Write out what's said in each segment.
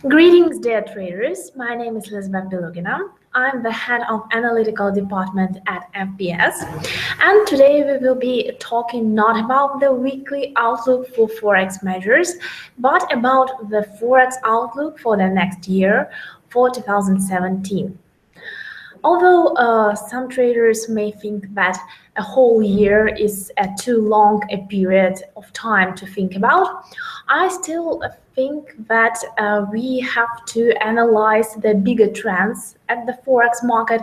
Greetings, dear traders. My name is Elizabeth Belugina. I'm the Head of Analytical Department at FPS, and today we will be talking not about the weekly outlook for Forex measures, but about the Forex outlook for the next year, for 2017. Although some traders may think that a whole year is too long a period of time to think about, I still think that we have to analyze the bigger trends at the Forex market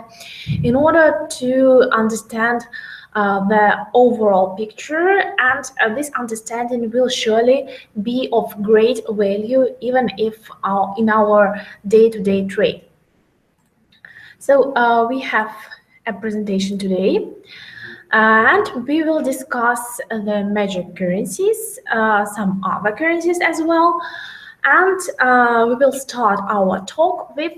in order to understand the overall picture, and this understanding will surely be of great value even if in our day-to-day trade. So we have a presentation today, and we will discuss the major currencies, some other currencies as well, and we will start our talk with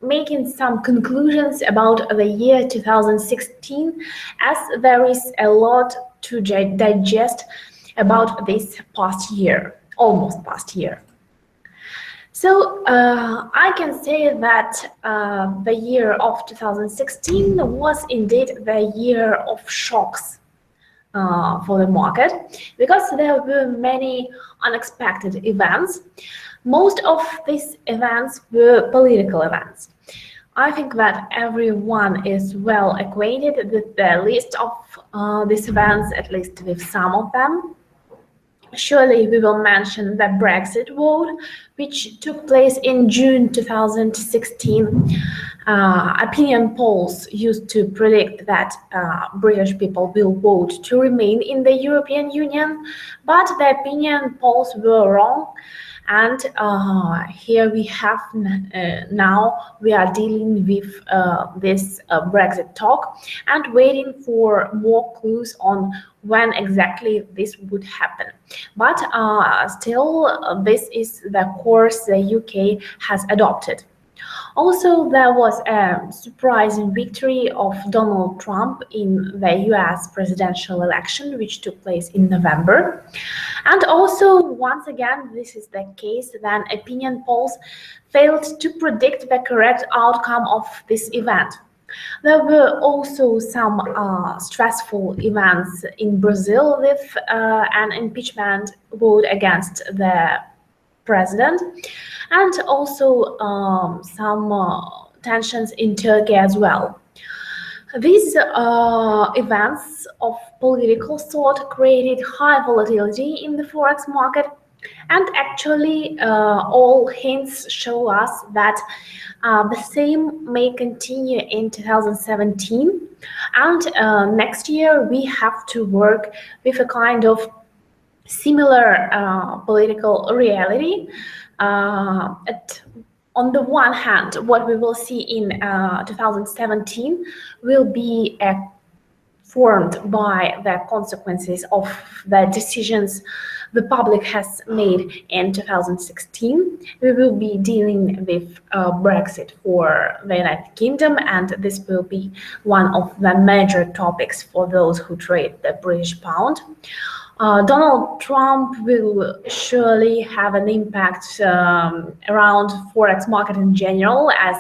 making some conclusions about the year 2016, as there is a lot to digest about this past year, almost past year. So I can say that the year of 2016 was indeed the year of shocks for the market, because there were many unexpected events. Most of these events were political events. I think that everyone is well acquainted with the list of these events, at least with some of them. Surely we will mention the Brexit vote, which took place in June 2016. Opinion polls used to predict that British people will vote to remain in the European Union, but the opinion polls were wrong. And here we have now we are dealing with this Brexit talk and waiting for more clues on when exactly this would happen. But still, this is the course the UK has adopted. Also, there was a surprising victory of Donald Trump in the US presidential election, which took place in November. And also, once again, this is the case when opinion polls failed to predict the correct outcome of this event. There were also some stressful events in Brazil with an impeachment vote against the president, and also some tensions in Turkey as well. These events of political sort created high volatility in the Forex market, and actually all hints show us that the same may continue in 2017, and next year we have to work with a kind of similar political reality. On the one hand, what we will see in 2017 will be formed by the consequences of the decisions the public has made in 2016. We will be dealing with Brexit for the United Kingdom, and this will be one of the major topics for those who trade the British pound. Donald Trump will surely have an impact around Forex market in general, as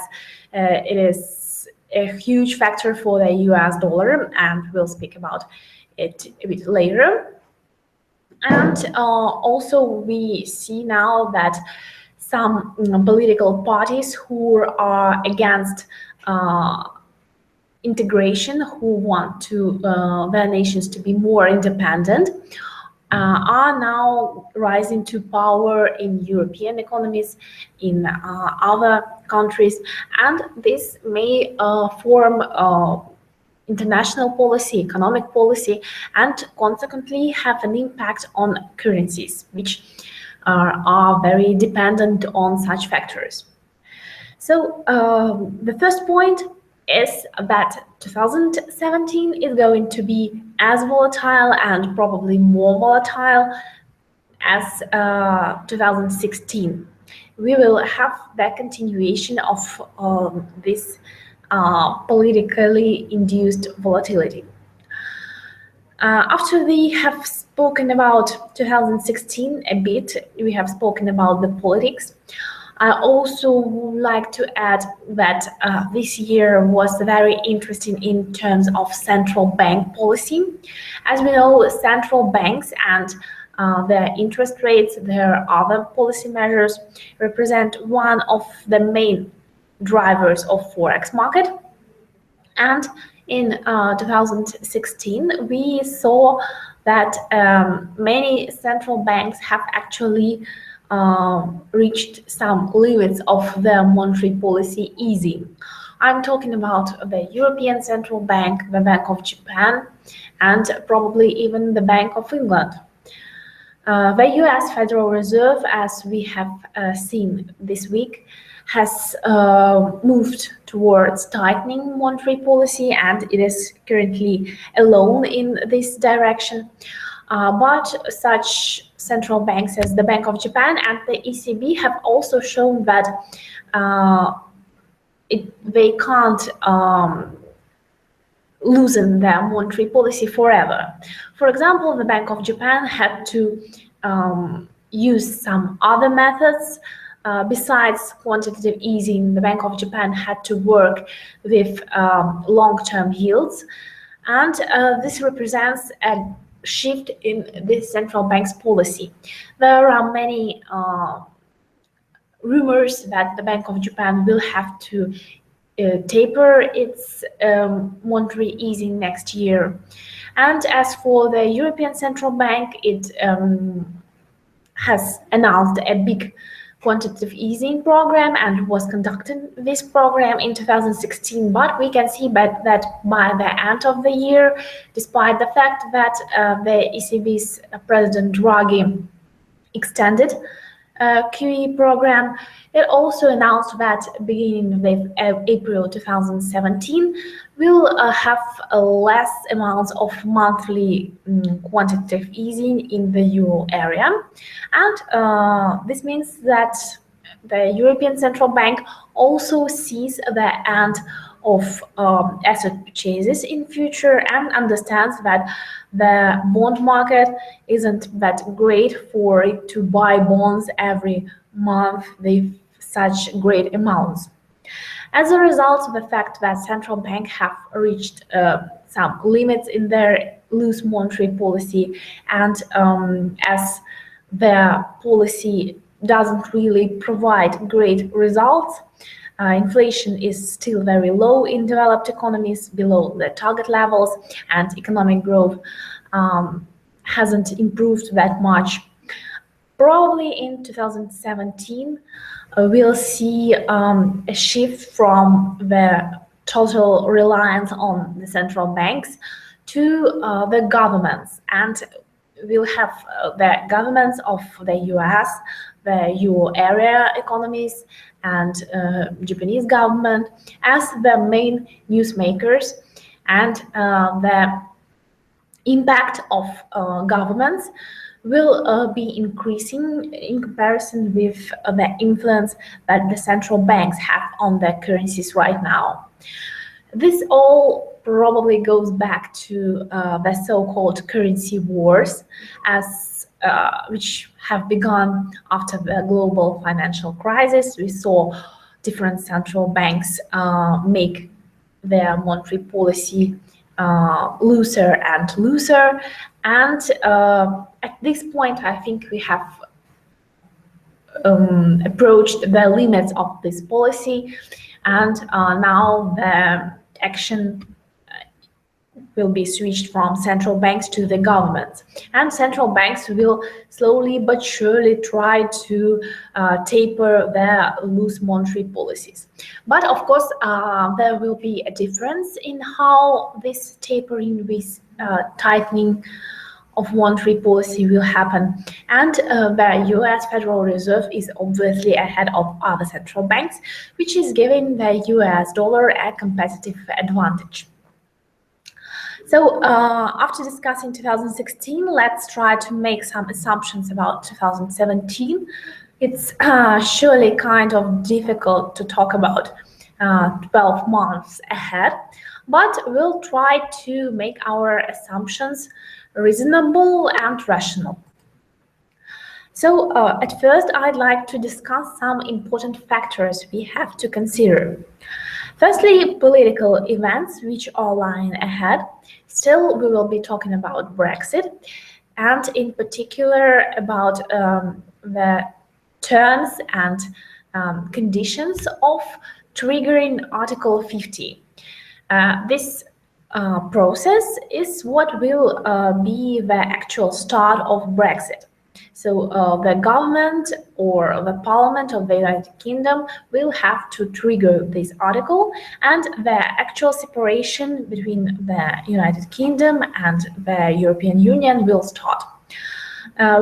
it is a huge factor for the US dollar, and we'll speak about it a bit later. And also we see now that some political parties who are against integration, who want their nations to be more independent, are now rising to power in European economies, in other countries, and this may form international policy, economic policy, and consequently have an impact on currencies, which are very dependent on such factors. So the first point is that 2017 is going to be as volatile and probably more volatile as 2016. We will have the continuation of this politically induced volatility. After we have spoken about 2016 a bit, we have spoken about the politics. I also would like to add that this year was very interesting in terms of central bank policy. As we know, central banks and their interest rates, their other policy measures represent one of the main drivers of Forex market. And in 2016, we saw that many central banks have actually reached some limits of their monetary policy easing. I'm talking about the European Central Bank, the Bank of Japan, and probably even the Bank of England. The US Federal Reserve, as we have seen this week, has moved towards tightening monetary policy, and it is currently alone in this direction. But such central banks as the Bank of Japan and the ECB have also shown that they can't loosen their monetary policy forever. For example, the Bank of Japan had to use some other methods. Besides quantitative easing, the Bank of Japan had to work with long-term yields, and this represents a shift in the central bank's policy. There are many rumors that the Bank of Japan will have to taper its monetary easing next year. And as for the European Central Bank, it has announced a big quantitative easing program and was conducting this program in 2016, but we can see that by the end of the year, despite the fact that the ECB's President Draghi extended QE program, it also announced that beginning with April 2017, we'll have less amounts of monthly quantitative easing in the euro area. And this means that the European Central Bank also sees the end of asset purchases in future and understands that the bond market isn't that great for it to buy bonds every month with such great amounts. As a result of the fact that central banks have reached some limits in their loose monetary policy, and as their policy doesn't really provide great results, inflation is still very low in developed economies, below the target levels, and economic growth hasn't improved that much. Probably in 2017, we'll see a shift from the total reliance on the central banks to the governments, and we'll have the governments of the US, the euro area economies, and Japanese government as the main newsmakers, and the impact of governments will be increasing in comparison with the influence that the central banks have on their currencies right now. This all probably goes back to the so-called currency wars, which have begun after the global financial crisis. We saw different central banks make their monetary policy looser and looser, and at this point I think we have approached the limits of this policy, and now the action will be switched from central banks to the governments, and central banks will slowly but surely try to taper their loose monetary policies. But of course, there will be a difference in how this tapering, this tightening of monetary policy will happen, and the US Federal Reserve is obviously ahead of other central banks, which is giving the US dollar a competitive advantage. So after discussing 2016, let's try to make some assumptions about 2017. It's surely kind of difficult to talk about 12 months ahead. but we'll try to make our assumptions reasonable and rational. So at first, I'd like to discuss some important factors we have to consider. Firstly, political events which are lying ahead. Still, we will be talking about Brexit, and in particular about the terms and conditions of triggering Article 50. This process is what will be the actual start of Brexit. So the government or the Parliament of the United Kingdom will have to trigger this article, and the actual separation between the United Kingdom and the European Union will start.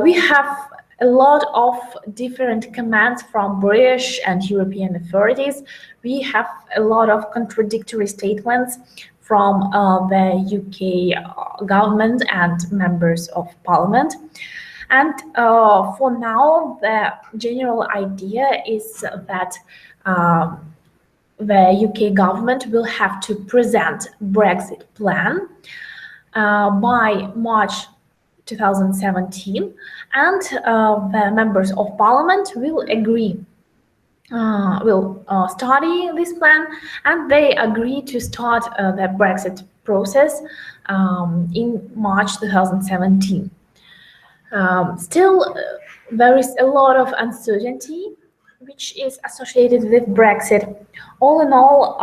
We have a lot of different commands from British and European authorities. We have a lot of contradictory statements from the UK government and members of Parliament. And for now, the general idea is that the UK government will have to present Brexit plan by March 2017, and the members of Parliament will agree, will study this plan, and they agree to start the Brexit process in March 2017. Still, there is a lot of uncertainty which is associated with Brexit. All in all,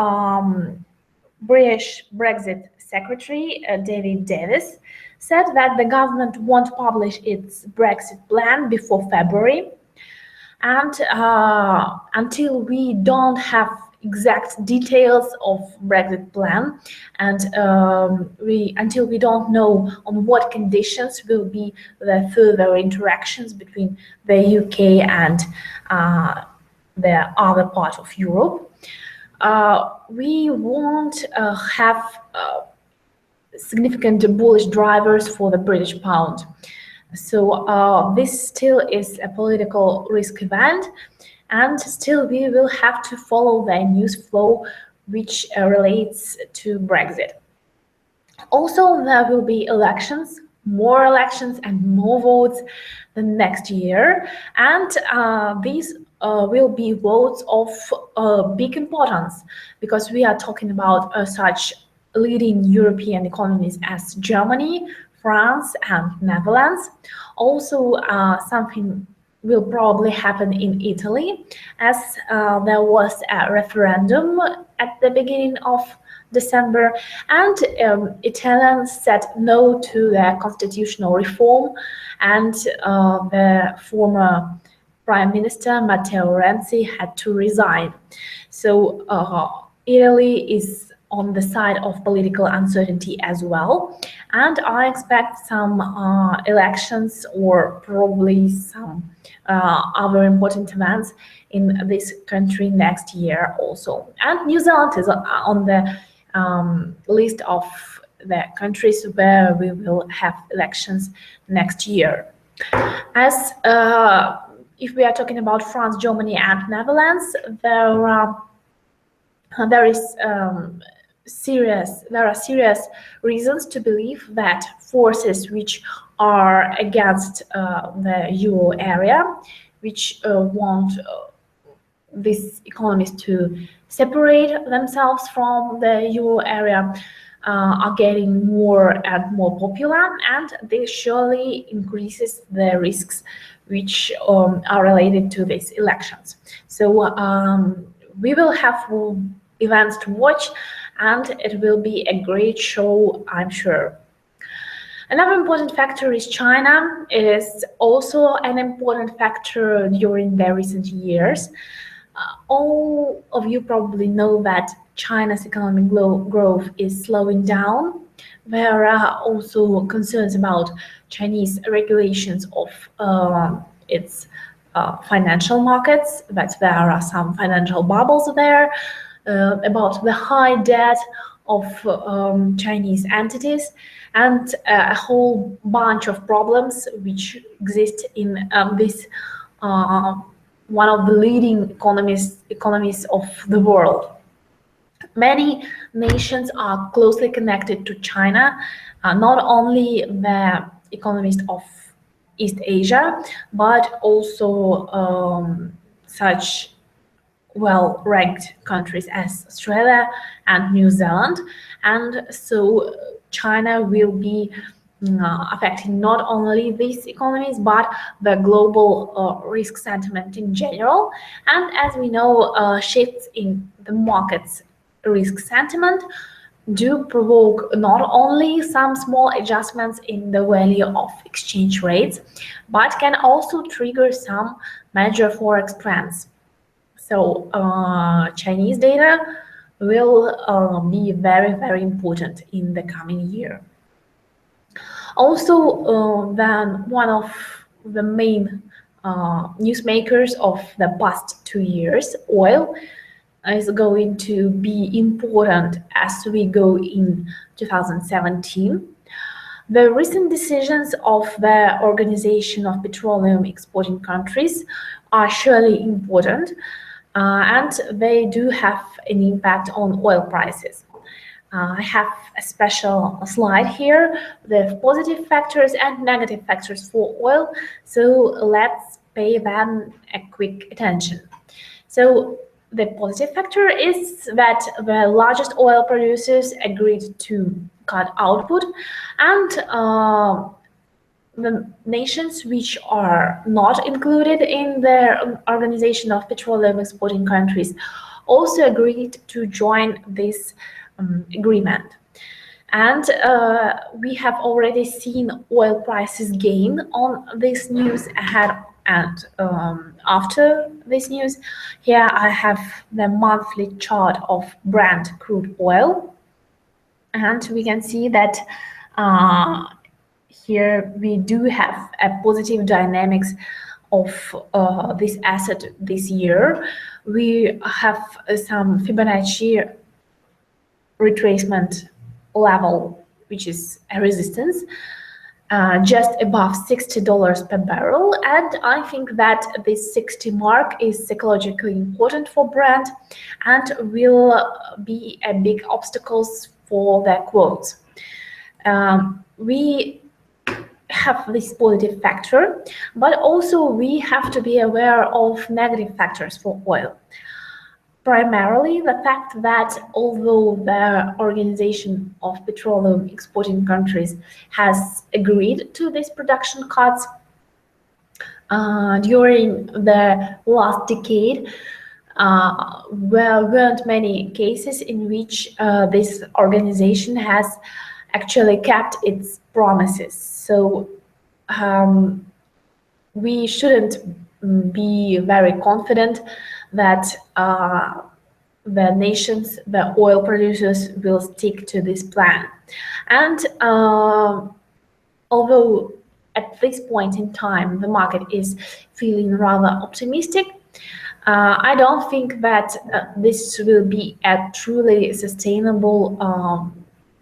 British Brexit Secretary David Davis said that the government won't publish its Brexit plan before February, and until we don't have exact details of Brexit plan, and until we don't know on what conditions will be the further interactions between the UK and the other part of Europe, we won't have significant bullish drivers for the British pound. So this still is a political risk event, and still we will have to follow the news flow which relates to Brexit. Also, there will be elections, more elections and more votes the next year, and these will be votes of big importance, because we are talking about such leading European economies as Germany, France and Netherlands. Also, something will probably happen in Italy, as there was a referendum at the beginning of December, and Italians said no to the constitutional reform, and the former Prime Minister Matteo Renzi had to resign. So Italy is on the side of political uncertainty as well, and I expect some elections or probably some other important events in this country next year also. And New Zealand is on the list of the countries where we will have elections next year. As if we are talking about France, Germany and Netherlands, there are serious reasons to believe that forces which are against the euro area, which want these economies to separate themselves from the euro area, are getting more and more popular, and this surely increases the risks which are related to these elections. So we will have events to watch, and it will be a great show, I'm sure. Another important factor is China. It is also an important factor during the recent years. All of you probably know that China's economic growth is slowing down. There are also concerns about Chinese regulations of its financial markets, that there are some financial bubbles there, about the high debt of Chinese entities, and a whole bunch of problems which exist in this one of the leading economies of the world. Many nations are closely connected to China, not only the economies of East Asia, but also such well-ranked countries as Australia and New Zealand. And so China will be affecting not only these economies, but the global risk sentiment in general. And as we know, shifts in the market's risk sentiment do provoke not only some small adjustments in the value of exchange rates, but can also trigger some major forex trends. So Chinese data will be very, very important in the coming year. Also, then one of the main newsmakers of the past 2 years, oil, is going to be important as we go in 2017. The recent decisions of the Organization of Petroleum Exporting Countries are surely important, and they do have an impact on oil prices. I have a special slide here with positive factors and negative factors for oil, so let's pay them a quick attention. So the positive factor is that the largest oil producers agreed to cut output, and the nations which are not included in the Organization of Petroleum Exporting Countries also agreed to join this agreement. And we have already seen oil prices gain on this news ahead and after this news. Here I have the monthly chart of Brent crude oil, and we can see that here we do have a positive dynamics of this asset this year. We have some Fibonacci retracement level, which is a resistance just above $60 per barrel, and I think that this 60 mark is psychologically important for Brent and will be a big obstacles for the quotes. We have this positive factor, but also we have to be aware of negative factors for oil. Primarily the fact that although the Organization of Petroleum Exporting Countries has agreed to these production cuts during the last decade, weren't many cases in which this organization has actually kept its promises. So we shouldn't be very confident that the nations, the oil producers, will stick to this plan. And although at this point in time the market is feeling rather optimistic, I don't think that this will be a truly sustainable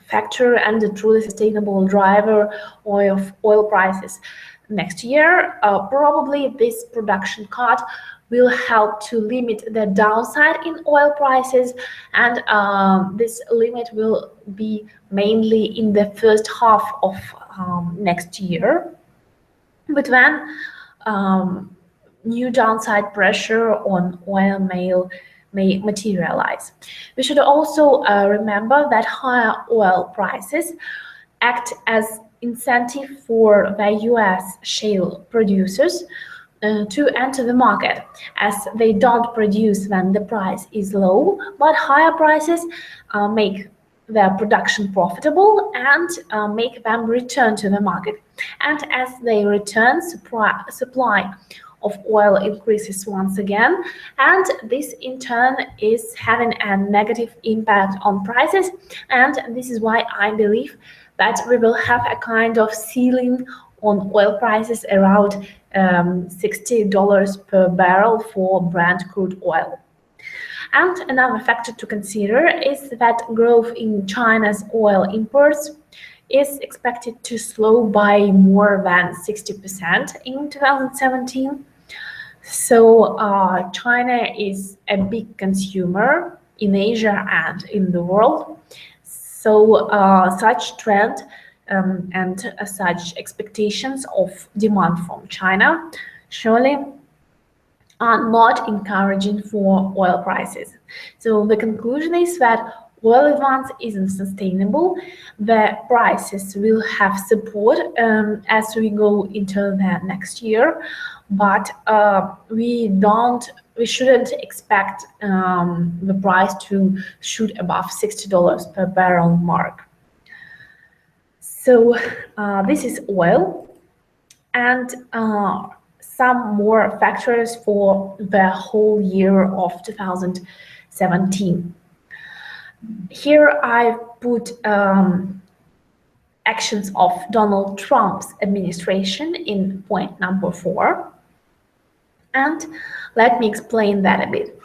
factor and a truly sustainable driver of oil prices next year. Probably this production cut will help to limit the downside in oil prices, and this limit will be mainly in the first half of next year. But when new downside pressure on oil may materialize. We should also remember that higher oil prices act as incentive for the US shale producers to enter the market, as they don't produce when the price is low, but higher prices make their production profitable and make them return to the market. And as they return, supply of oil increases once again, and this in turn is having a negative impact on prices. And this is why I believe that we will have a kind of ceiling on oil prices around $60 per barrel for Brent crude oil. And another factor to consider is that growth in China's oil imports is expected to slow by more than 60% in 2017. So China is a big consumer in Asia and in the world. So such trend and such expectations of demand from China surely are not encouraging for oil prices. So the conclusion is that oil advance isn't sustainable. The prices will have support as we go into the next year, but we shouldn't expect the price to shoot above $60 per barrel mark. So this is oil, and some more factors for the whole year of 2017. Here I put actions of Donald Trump's administration in point number 4. And let me explain that a bit.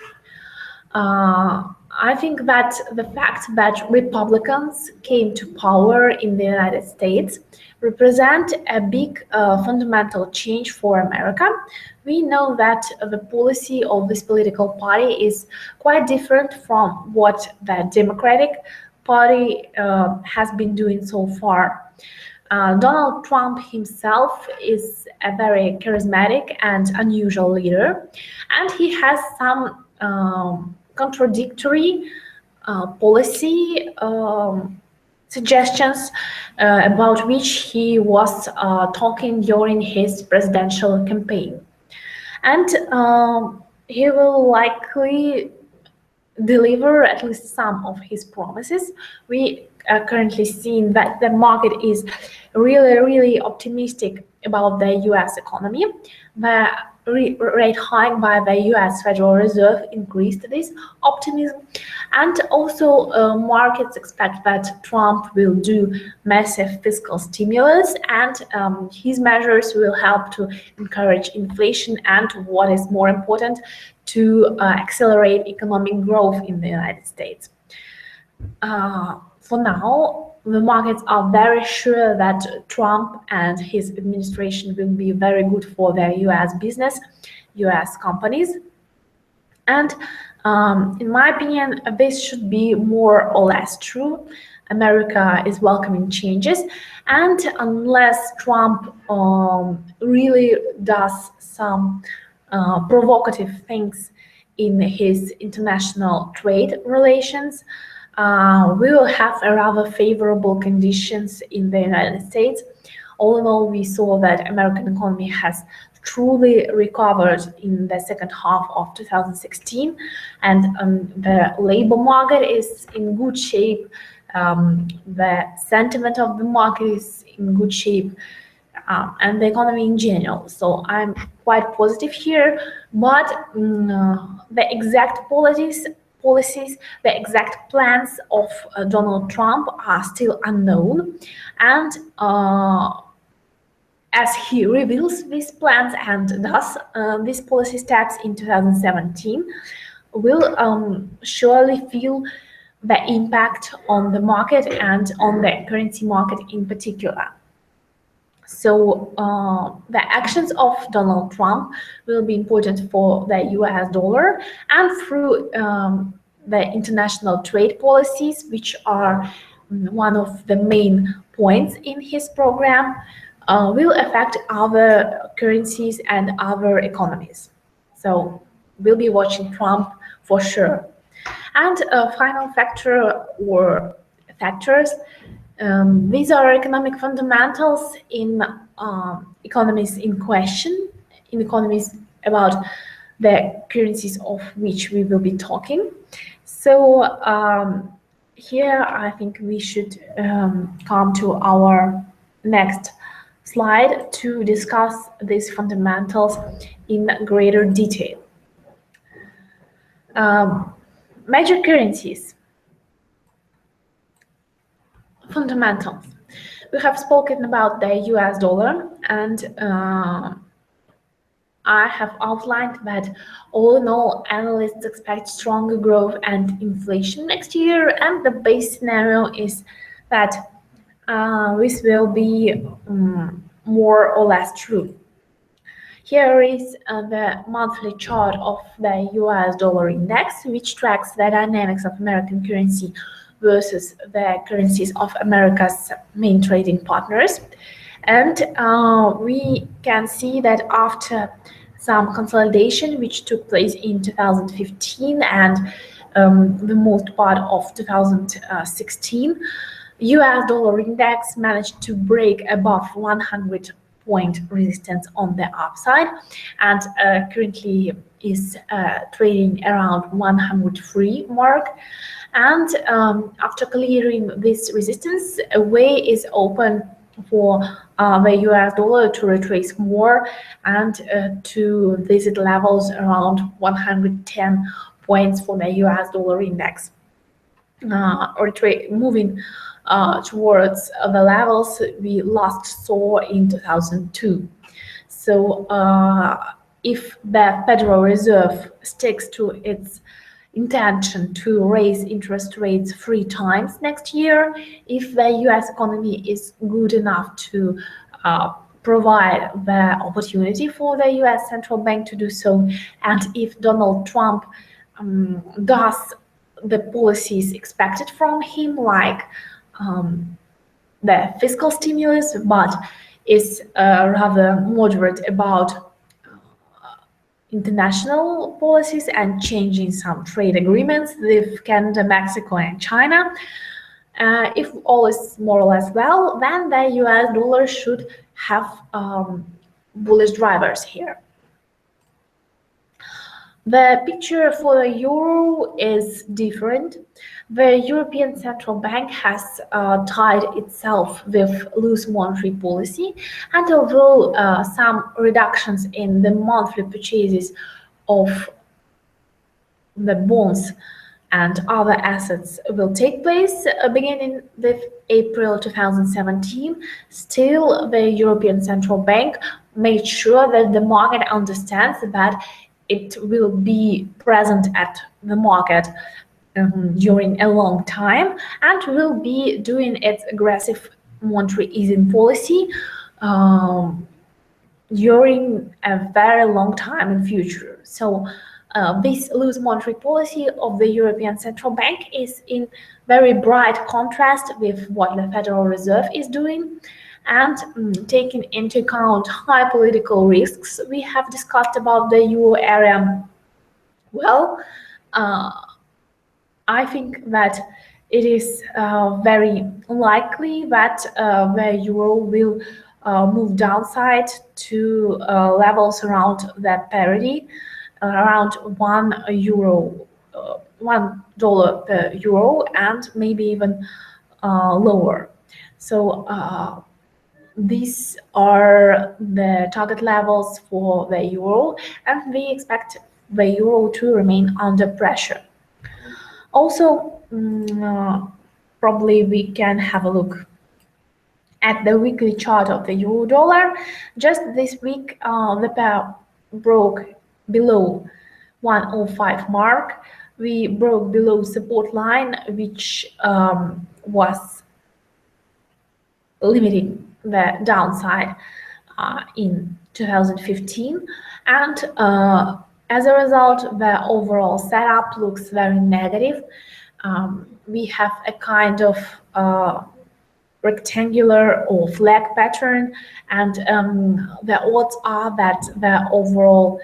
I think that the fact that Republicans came to power in the United States represent a big fundamental change for America. We know that the policy of this political party is quite different from what the Democratic Party has been doing so far. Donald Trump himself is a very charismatic and unusual leader, and he has some contradictory policy suggestions about which he was talking during his presidential campaign. And he will likely deliver at least some of his promises. We are currently seeing that the market is really optimistic about the US economy. The rate hike by the US Federal Reserve increased this optimism, and also markets expect that Trump will do massive fiscal stimulus, and his measures will help to encourage inflation and, what is more important, to accelerate economic growth in the United States. For now, the markets are very sure that Trump and his administration will be very good for their US business, US companies. And in my opinion, this should be more or less true. America is welcoming changes, and unless Trump really does some provocative things in his international trade relations, we will have a rather favorable conditions in the United States. All in all, we saw that American economy has truly recovered in the second half of 2016, and the labor market is in good shape. The sentiment of the market is in good shape, and the economy in general. So I'm quite positive here, but the exact policies, the exact plans of Donald Trump are still unknown, and as he reveals these plans and does these policy steps in 2017, will surely feel the impact on the market and on the currency market in particular. So the actions of Donald Trump will be important for the US dollar, and through the international trade policies, which are one of the main points in his program, will affect other currencies and other economies. So we'll be watching Trump for sure. And a final factor or factors, these are economic fundamentals in economies in question, in economies about the currencies of which we will be talking. So here I think we should come to our next slide to discuss these fundamentals in greater detail. Major currencies. Fundamentals. We have spoken about the US dollar, and I have outlined that all in all, analysts expect stronger growth and inflation next year, and the base scenario is that this will be more or less true. Here is the monthly chart of the US dollar index, which tracks the dynamics of American currency versus the currencies of America's main trading partners. And we can see that after some consolidation which took place in 2015 and the most part of 2016, US dollar index managed to break above 100 point resistance on the upside and currently is trading around 103 mark. And after clearing this resistance, a way is open for the US dollar to retrace more and to visit levels around 110 points for the US dollar index, or moving towards the levels we last saw in 2002. So if the Federal Reserve sticks to its intention to raise interest rates 3 times next year, if the US economy is good enough to provide the opportunity for the US central bank to do so, and if Donald Trump does the policies expected from him, like the fiscal stimulus, but is rather moderate about international policies and changing some trade agreements with Canada, Mexico, and China. If all is more or less well, then the US dollar should have bullish drivers here. The picture for the euro is different. The European Central Bank has tied itself with loose monetary policy, and although some reductions in the monthly purchases of the bonds and other assets will take place beginning with April 2017, still the European Central Bank made sure that the market understands that it will be present at the market during a long time and will be doing its aggressive monetary easing policy during a very long time in future. So this loose monetary policy of the European Central Bank is in very bright contrast with what the Federal Reserve is doing. And taking into account high political risks we have discussed about the euro area, well, I think that it is very likely that the euro will move downside to levels around that parity, around $1 per euro, and maybe even lower. So these are the target levels for the euro, and we expect the euro to remain under pressure. Also, probably we can have a look at the weekly chart of the euro dollar. Just this week, the pair broke below 105 mark. We broke below support line, which was limiting the downside in 2015, and as a result the overall setup looks very negative. We have a kind of rectangular or flag pattern, and the odds are that the overall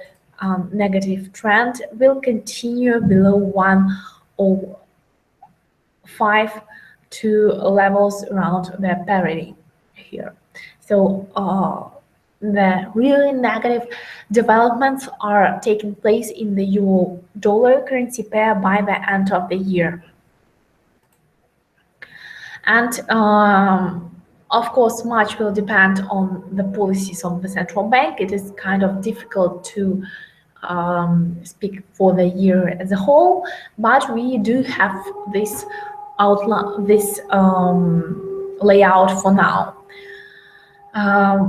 negative trend will continue below 105 to levels around the parity here. So the really negative developments are taking place in the euro dollar currency pair by the end of the year. And of course, much will depend on the policies of the central bank. It is kind of difficult to speak for the year as a whole, but we do have this outline, this layout for now.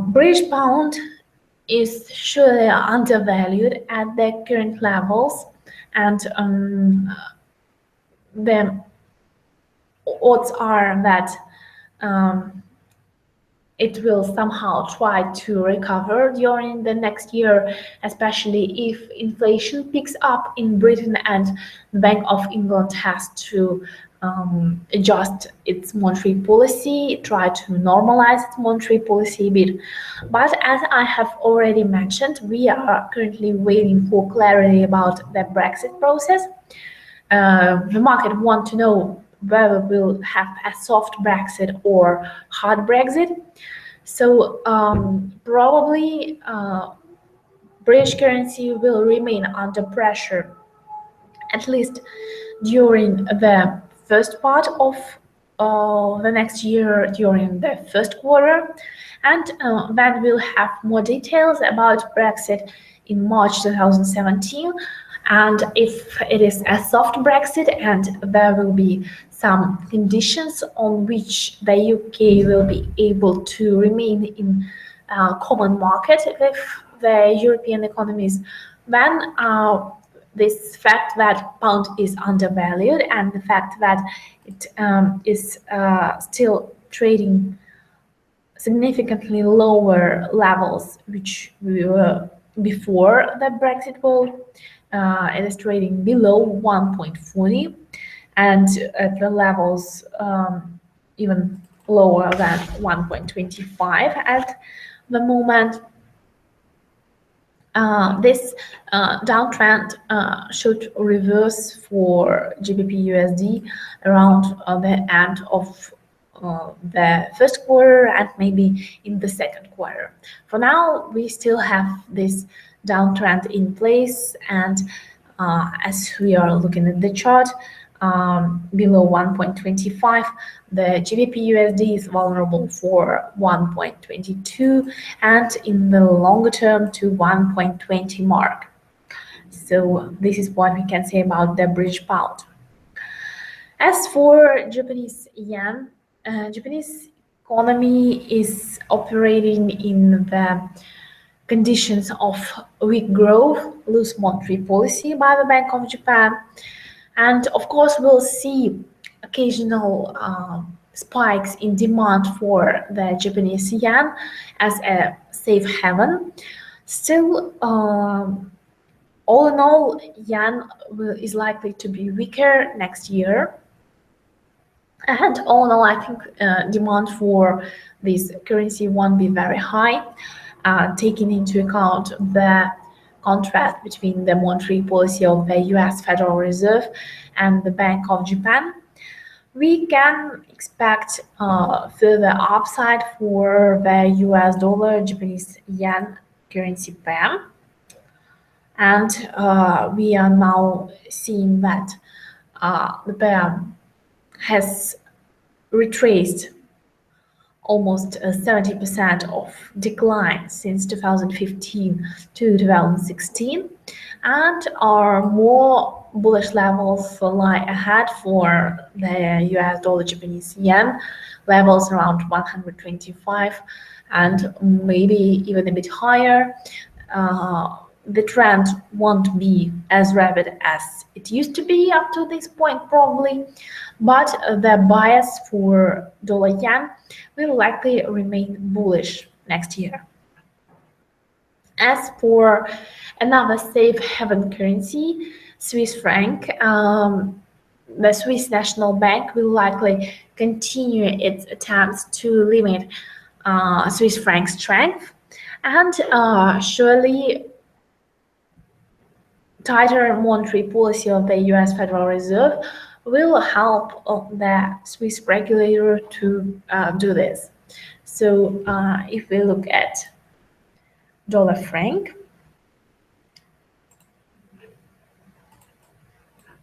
British pound is surely undervalued at the current levels, and the odds are that it will somehow try to recover during the next year, especially if inflation picks up in Britain and the Bank of England has to adjust its monetary policy, try to normalize its monetary policy a bit. But as I have already mentioned, we are currently waiting for clarity about the Brexit process. The market wants to know whether we'll have a soft Brexit or hard Brexit. So probably British currency will remain under pressure, at least during the first part of the next year, during the first quarter. And then we'll have more details about Brexit in March 2017. And if it is a soft Brexit and there will be some conditions on which the UK will be able to remain in a common market with the European economies, then this fact that pound is undervalued and the fact that it is still trading significantly lower levels which we were before the Brexit vote. It is trading below 1.40 and at the levels even lower than 1.25 at the moment. This downtrend should reverse for GBPUSD around the end of the first quarter and maybe in the second quarter. For now, we still have this downtrend in place, and as we are looking at the chart, below 1.25, the GBPUSD is vulnerable for 1.22 and in the longer term to 1.20 mark. So this is what we can say about the British pound. As for Japanese yen, Japanese economy is operating in the conditions of weak growth, loose monetary policy by the Bank of Japan, and of course we'll see occasional spikes in demand for the Japanese yen as a safe haven. Still, all in all, yen is likely to be weaker next year. And all in all, I think demand for this currency won't be very high, taking into account the contrast between the monetary policy of the US Federal Reserve and the Bank of Japan. We can expect further upside for the US dollar Japanese yen currency pair. And we are now seeing that the pair has retraced almost 70% of decline since 2015 to 2016, and our more bullish levels lie ahead for the US dollar Japanese yen levels around 125 and maybe even a bit higher. The trend won't be as rapid as it used to be up to this point probably, but the bias for dollar yen will likely remain bullish next year. As for another safe haven currency, Swiss franc, the Swiss National Bank will likely continue its attempts to limit Swiss franc strength, and surely tighter monetary policy of the US Federal Reserve will help the Swiss regulator to do this. So if we look at dollar franc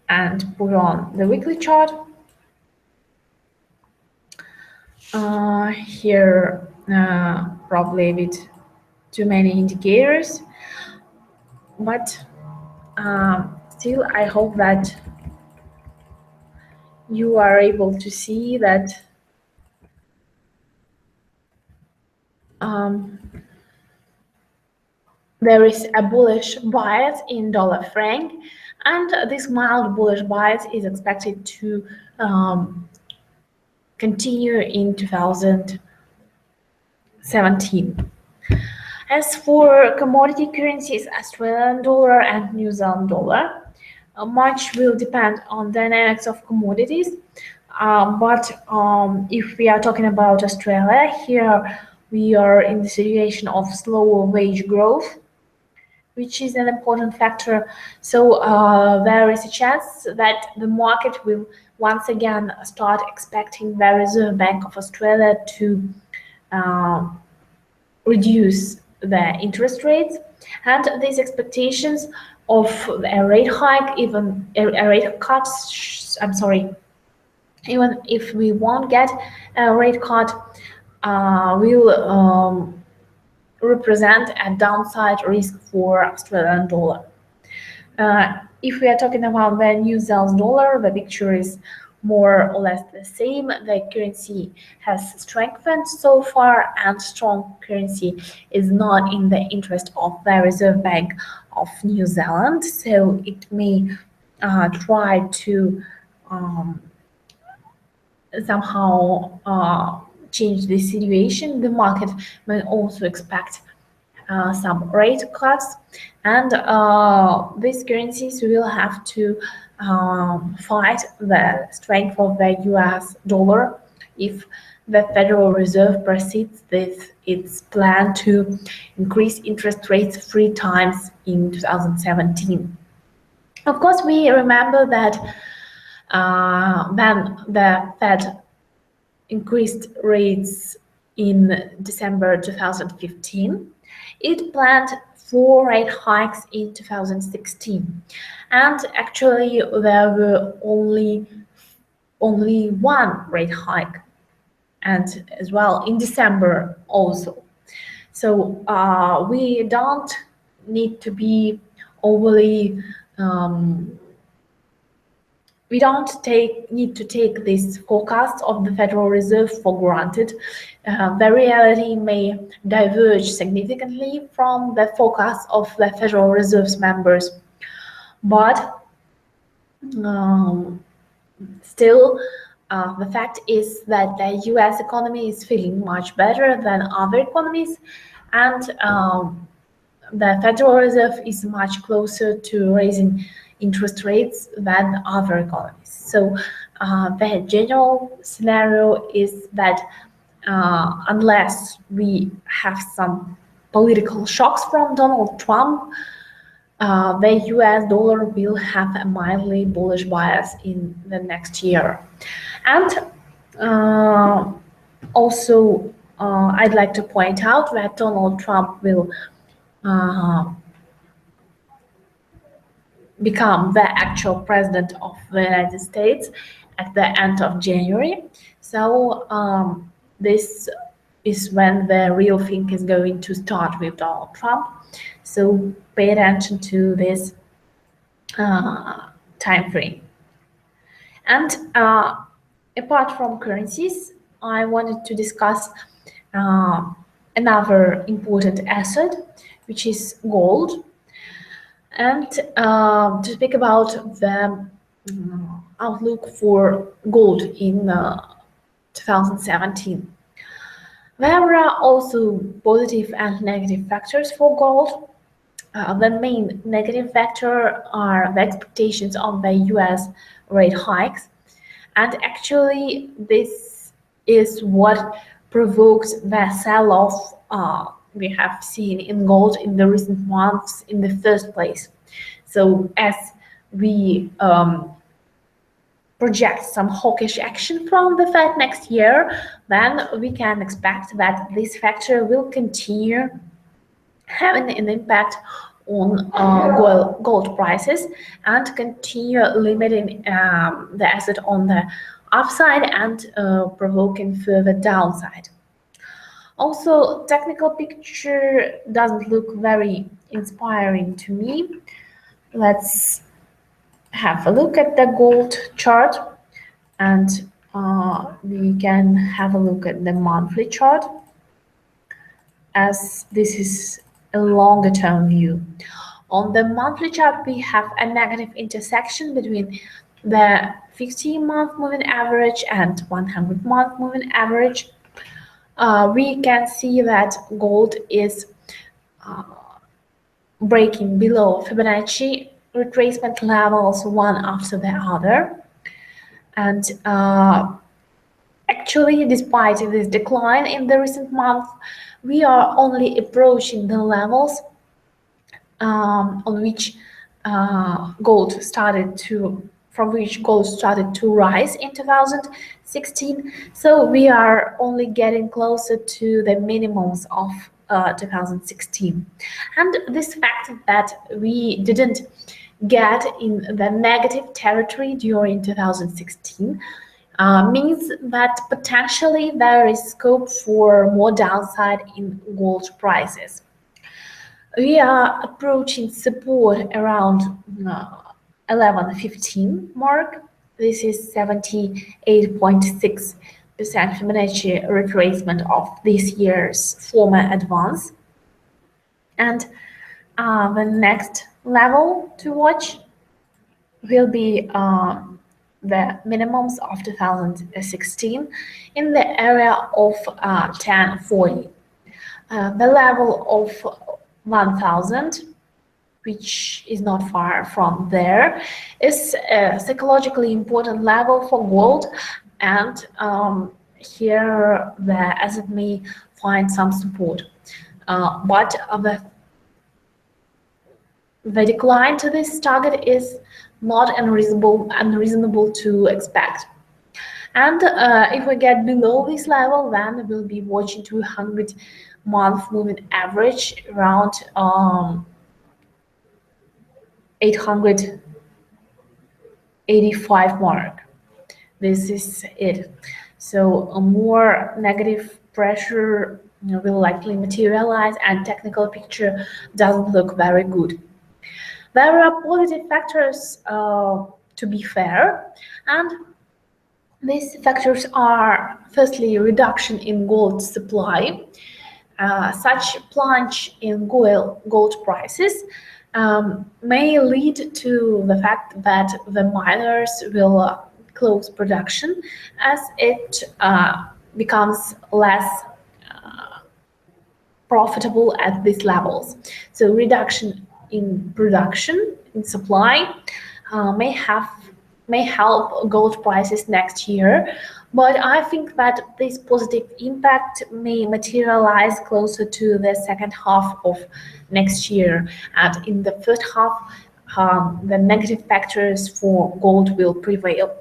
and put on the weekly chart, here probably a bit too many indicators, but still I hope that you are able to see that there is a bullish bias in dollar franc, and this mild bullish bias is expected to continue in 2018. 2017. As for commodity currencies, Australian dollar and New Zealand dollar, much will depend on dynamics of commodities. But if we are talking about Australia, here we are in the situation of slower wage growth, which is an important factor. So there is a chance that the market will once again start expecting the Reserve Bank of Australia to reduce the interest rates, and these expectations of a rate hike, even a rate cut, even if we won't get a rate cut, will represent a downside risk for Australian dollar. If we are talking about the New Zealand dollar, the picture is more or less the same. The currency has strengthened so far, and strong currency is not in the interest of the Reserve Bank of New Zealand, so it may try to somehow change the situation. The market may also expect some rate cuts, and these currencies will have to fight the strength of the US dollar if the Federal Reserve proceeds with its plan to increase interest rates 3 times in 2017. Of course, we remember that when the Fed increased rates in December 2015, it planned 4 rate hikes in 2016, and actually there were only 1 rate hike, and as well in December also. So we don't need to be overly we don't need to take this forecast of the Federal Reserve for granted. The reality may diverge significantly from the forecast of the Federal Reserve's members, but still, the fact is that the US economy is feeling much better than other economies, and the Federal Reserve is much closer to raising interest rates than other economies. So the general scenario is that unless we have some political shocks from Donald Trump, the US dollar will have a mildly bullish bias in the next year. And also, I'd like to point out that Donald Trump will become the actual president of the United States at the end of January. So this is when the real thing is going to start with Donald Trump. So pay attention to this time frame. And apart from currencies, I wanted to discuss another important asset, which is gold, and to speak about the outlook for gold in 2017. There are also positive and negative factors for gold. The main negative factor are the expectations of the US rate hikes, and actually this is what provoked the sell-off we have seen in gold in the recent months in the first place. So as we project some hawkish action from the Fed next year, then we can expect that this factor will continue having an impact on gold prices and continue limiting the asset on the upside and provoking further downside. Also, technical picture doesn't look very inspiring to me. Let's have a look at the gold chart, and we can have a look at the monthly chart, as this is a longer term view. On the monthly chart, we have a negative intersection between the 50-month moving average and 100-month moving average. we can see that gold is breaking below Fibonacci retracement levels one after the other. And actually, despite this decline in the recent month, we are only approaching the levels on which from which gold started to rise in 2016. So we are only getting closer to the minimums of 2016. And this fact that we didn't get in the negative territory during 2016 means that potentially there is scope for more downside in gold prices. We are approaching support around 1115 mark. This is 78.6% Fibonacci retracement of this year's former advance. And the next level to watch will be the minimums of 2016 in the area of 1040. The level of 1000, which is not far from there, is a psychologically important level for gold, and here the asset may find some support. But the decline to this target is not unreasonable to expect. And if we get below this level, then we'll be watching 200-month moving average around 885 mark. This is it. So a more negative pressure will likely materialize, and technical picture doesn't look very good. There are positive factors to be fair, and these factors are firstly reduction in gold supply. Such plunge in gold prices may lead to the fact that the miners will close production as it becomes less profitable at these levels. So reduction in production, in supply, may help gold prices next year, but I think that this positive impact may materialize closer to the second half of next year, and in the first half the negative factors for gold will prevail.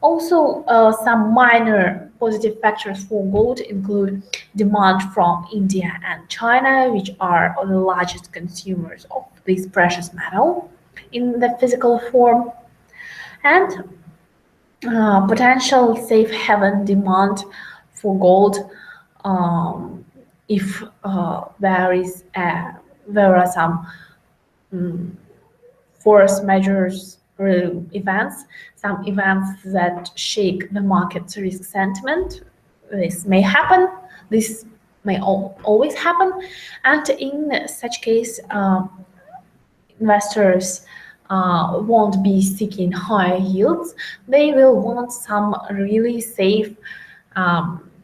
Also, some minor positive factors for gold include demand from India and China, which are the largest consumers of this precious metal in the physical form, and potential safe haven demand for gold if there are some force measures events, some events that shake the market's risk sentiment. This may happen. This may always happen, and in such case, investors won't be seeking higher yields. They will want some really safe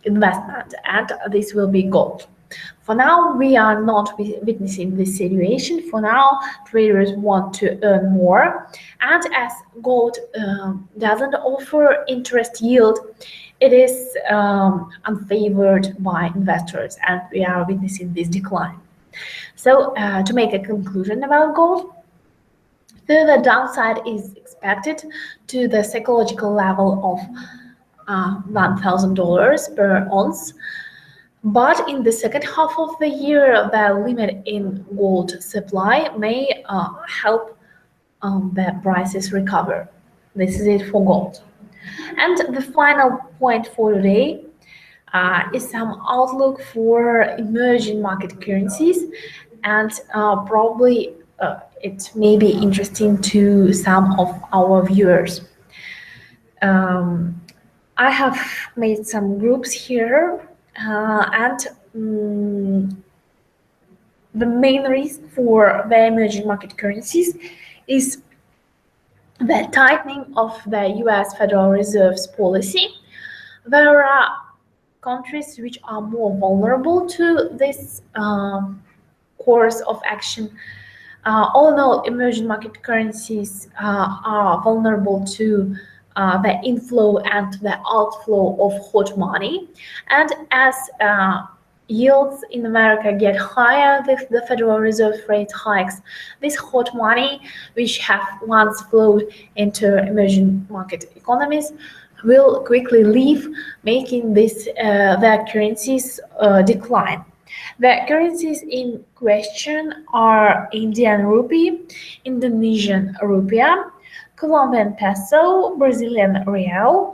investment, and this will be gold. For now, we are not witnessing this situation. For now, traders want to earn more, and as gold doesn't offer interest yield, it is unfavored by investors, and we are witnessing this decline. So to make a conclusion about gold, further downside is expected to the psychological level of $1,000 per ounce. But in the second half of the year, the limit in gold supply may help the prices recover. This is it for gold. And the final point for today is some outlook for emerging market currencies, and probably it may be interesting to some of our viewers. I have made some groups here, and the main reason for the emerging market currencies is the tightening of the US Federal Reserve's policy. There are countries which are more vulnerable to this course of action. Although emerging market currencies are vulnerable to the inflow and the outflow of hot money, and as yields in America get higher with the Federal Reserve rate hikes, this hot money, which have once flowed into emerging market economies, will quickly leave, making their currencies decline. The currencies in question are Indian rupee, Indonesian rupiah, Colombian peso, Brazilian real,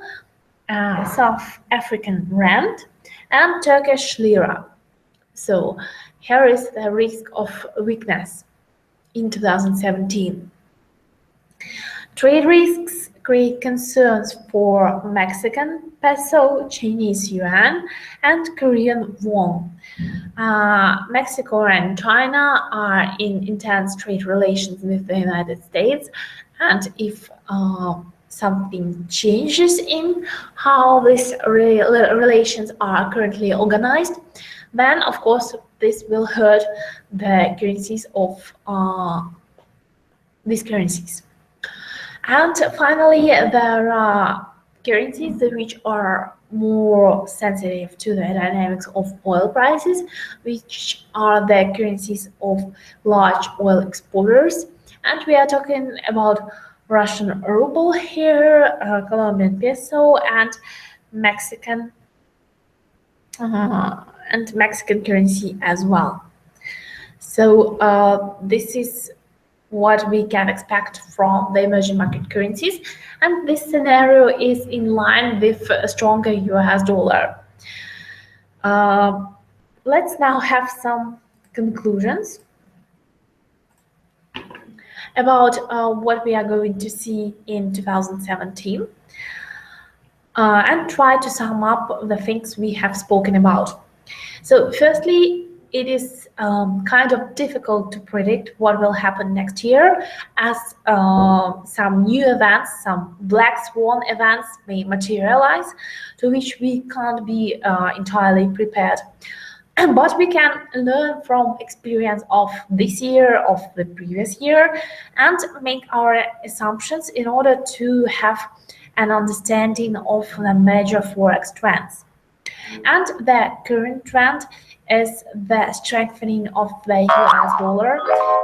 South African rand, and Turkish lira. So here is the risk of weakness in 2017. Trade risks create concerns for Mexican peso, Chinese yuan, and Korean won. Mexico and China are in intense trade relations with the United States, and if something changes in how these relations are currently organized, then of course this will hurt the currencies of these currencies. And finally, there are currencies which are more sensitive to the dynamics of oil prices, which are the currencies of large oil exporters. And we are talking about Russian ruble here, Colombian peso, and Mexican currency as well. So this is what we can expect from the emerging market currencies, and this scenario is in line with a stronger US dollar. Let's now have some conclusions about what we are going to see in 2017 and try to sum up the things we have spoken about. So firstly, it is kind of difficult to predict what will happen next year, as some new events, some black swan events may materialize, to which we can't be entirely prepared. But we can learn from experience of this year, of the previous year, and make our assumptions in order to have an understanding of the major Forex trends. And the current trend is the strengthening of the US dollar.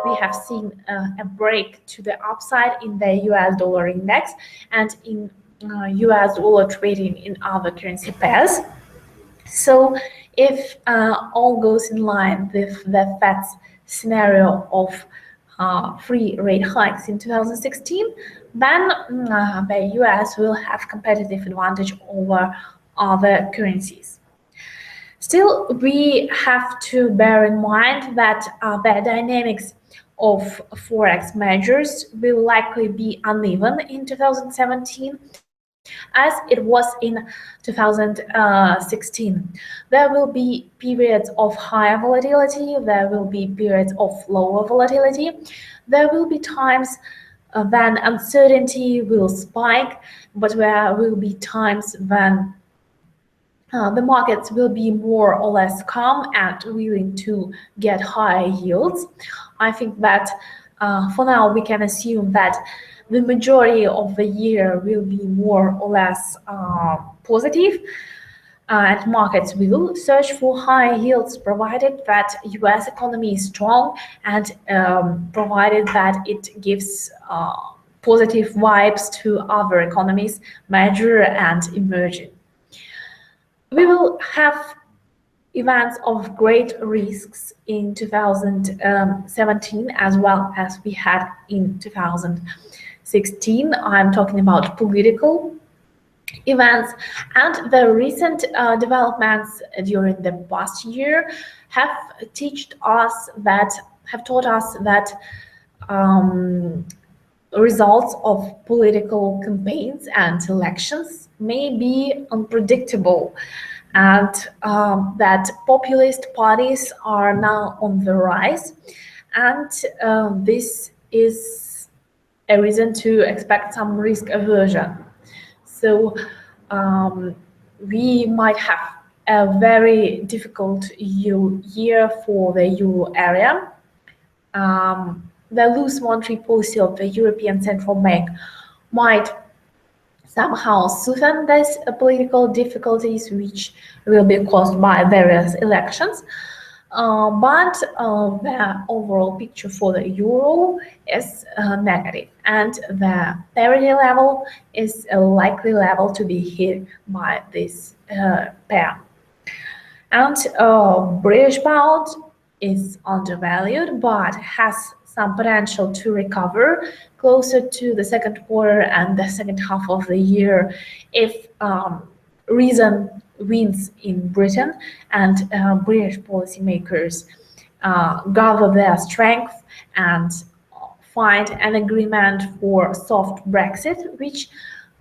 We have seen a break to the upside in the US dollar index and in US dollar trading in other currency pairs. So if all goes in line with the Fed's scenario of 3 rate hikes in 2016, then the US will have competitive advantage over other currencies. Still, we have to bear in mind that the dynamics of Forex measures will likely be uneven in 2017, as it was in 2016. There will be periods of higher volatility, there will be periods of lower volatility, there will be times when uncertainty will spike, but there will be times when the markets will be more or less calm and willing to get higher yields. I think that for now we can assume that the majority of the year will be more or less positive, and markets will search for high yields provided that US economy is strong and provided that it gives positive vibes to other economies, major and emerging. We will have events of great risks in 2017 as well as we had in 2016. I'm talking about political events, and the recent developments during the past year have taught us that results of political campaigns and elections may be unpredictable, and that populist parties are now on the rise, and this is a reason to expect some risk aversion. So we might have a very difficult year for the euro area. The loose monetary policy of the European Central Bank might somehow soften these political difficulties which will be caused by various elections. But the overall picture for the euro is negative, and the parity level is a likely level to be hit by this pair. And British pound is undervalued but has some potential to recover closer to the second quarter and the second half of the year if reason wins in Britain and British policymakers gather their strength and find an agreement for soft Brexit, which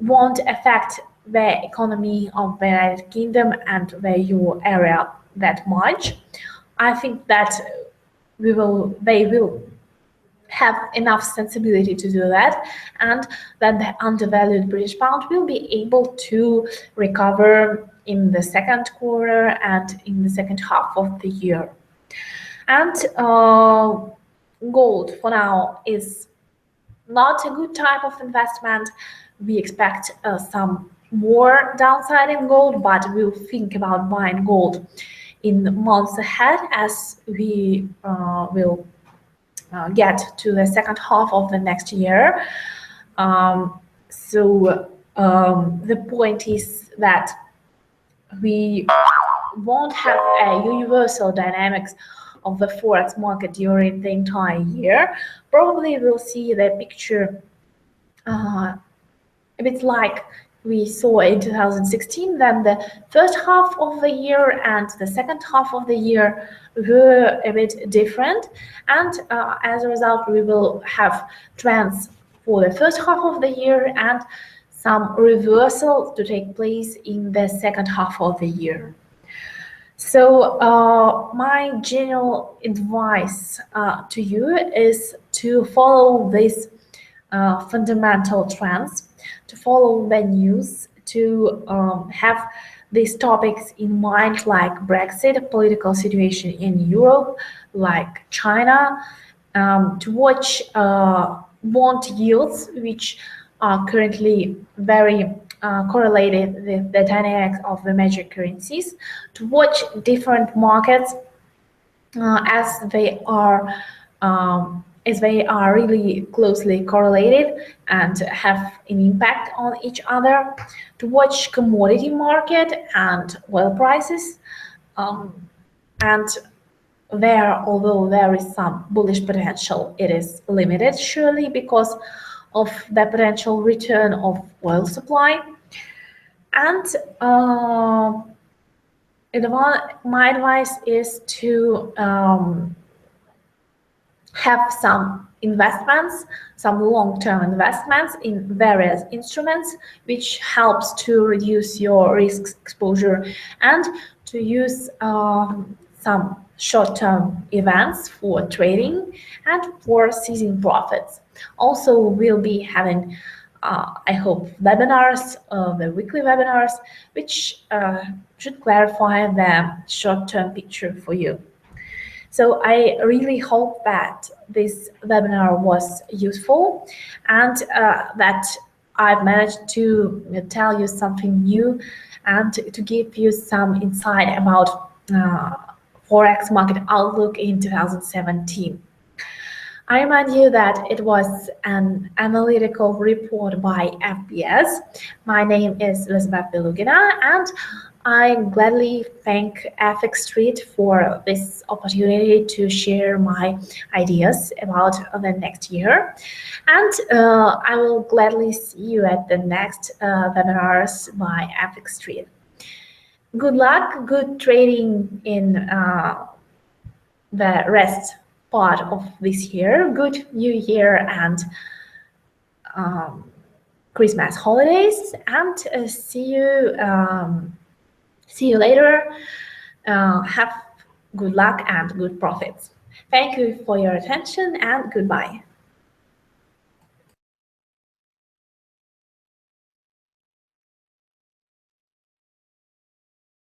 won't affect the economy of the United Kingdom and the euro area that much. I think that they will have enough sensibility to do that, and that the undervalued British pound will be able to recover in the second quarter and in the second half of the year. And gold for now is not a good type of investment. We expect some more downside in gold, but we'll think about buying gold in the months ahead as we will get to the second half of the next year. The point is that we won't have a universal dynamics of the Forex market during the entire year. Probably we'll see the picture a bit like we saw in 2016, then the first half of the year and the second half of the year were a bit different, and as a result we will have trends for the first half of the year and some reversal to take place in the second half of the year. So my general advice to you is to follow these fundamental trends, to follow the news, to have these topics in mind, like Brexit, political situation in Europe, like China, to watch bond yields, which are currently very correlated with the dynamics of the major currencies, to watch different markets as they are really closely correlated and have an impact on each other, to watch commodity market and oil prices, and although there is some bullish potential, it is limited surely because of the potential return of oil supply. And my advice is to have some investments, some long-term investments in various instruments, which helps to reduce your risk exposure, and to use some short-term events for trading and for seizing profits. Also, we'll be having, I hope, webinars, the weekly webinars, which should clarify the short-term picture for you. So I really hope that this webinar was useful and that I've managed to tell you something new and to give you some insight about Forex market outlook in 2017. I remind you that it was an analytical report by FPS. My name is Elizabeth Belugina, and I gladly thank FX Street for this opportunity to share my ideas about the next year. And I will gladly see you at the next webinars by FX Street. Good luck, good trading in the rest part of this year. Good New Year and Christmas holidays, and see you later. Have good luck and good profits. Thank you for your attention, and goodbye.